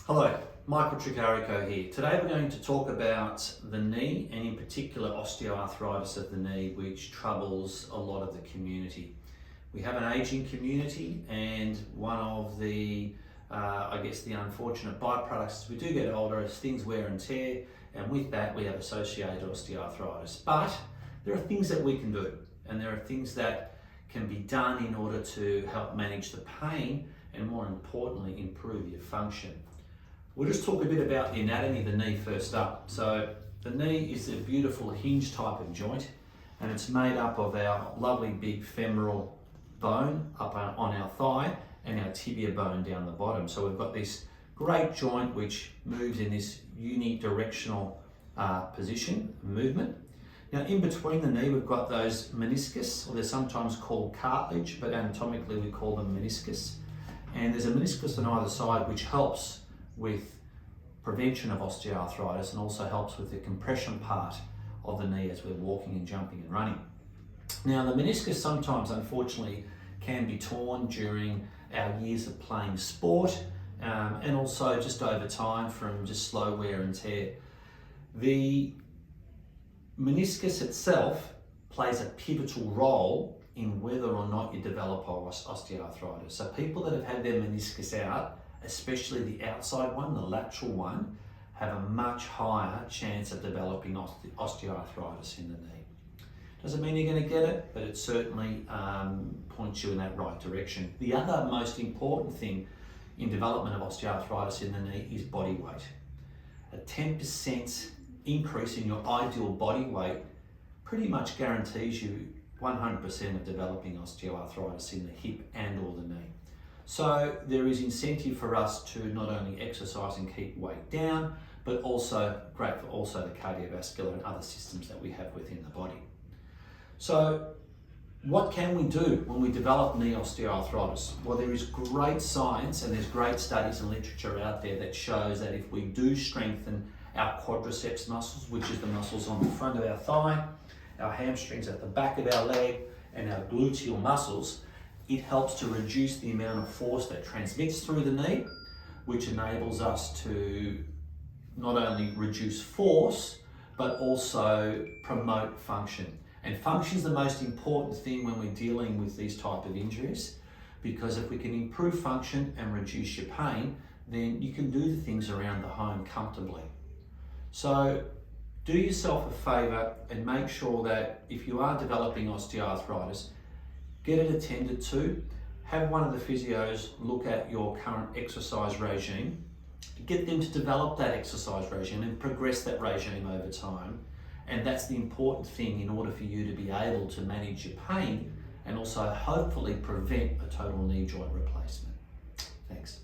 Hello, Michael Tricarico here. Today we're going to talk about the knee and in particular osteoarthritis of the knee, which troubles a lot of the community. We have an aging community, and one of the the unfortunate byproducts as we do get older is things wear and tear, and with that we have associated osteoarthritis. But there are things that we can do, and there are things that can be done in order to help manage the pain and, more importantly, improve your function. We'll just talk a bit about the anatomy of the knee first up. So the knee is a beautiful hinge type of joint, and it's made up of our lovely big femoral bone up on our thigh and our tibia bone down the bottom. So we've got this great joint which moves in this unidirectional position, movement. Now in between the knee we've got those meniscus, or they're sometimes called cartilage, but anatomically we call them meniscus. And there's a meniscus on either side which helps with prevention of osteoarthritis and also helps with the compression part of the knee as we're walking and jumping and running. Now the meniscus sometimes unfortunately can be torn during our years of playing sport and also just over time from just slow wear and tear. The meniscus itself plays a pivotal role in whether or not you develop osteoarthritis. So people that have had their meniscus out, especially the outside one, the lateral one, have a much higher chance of developing osteoarthritis in the knee. Doesn't mean you're going to get it, but it certainly points you in that right direction. The other most important thing in development of osteoarthritis in the knee is body weight. A 10% increase in your ideal body weight pretty much guarantees you 100% of developing osteoarthritis in the hip and or the knee. So there is incentive for us to not only exercise and keep weight down, but also great for also the cardiovascular and other systems that we have within the body. So what can we do when we develop knee osteoarthritis? Well, there is great science and there's great studies and literature out there that shows that if we do strengthen our quadriceps muscles, which is the muscles on the front of our thigh, our hamstrings at the back of our leg, and our gluteal muscles, it helps to reduce the amount of force that transmits through the knee, which enables us to not only reduce force, but also promote function. And function is the most important thing when we're dealing with these type of injuries, because if we can improve function and reduce your pain, then you can do the things around the home comfortably. So do yourself a favor and make sure that if you are developing osteoarthritis, get it attended to. Have one of the physios look at your current exercise regime, get them to develop that exercise regime and progress that regime over time. And that's the important thing in order for you to be able to manage your pain and also hopefully prevent a total knee joint replacement. Thanks.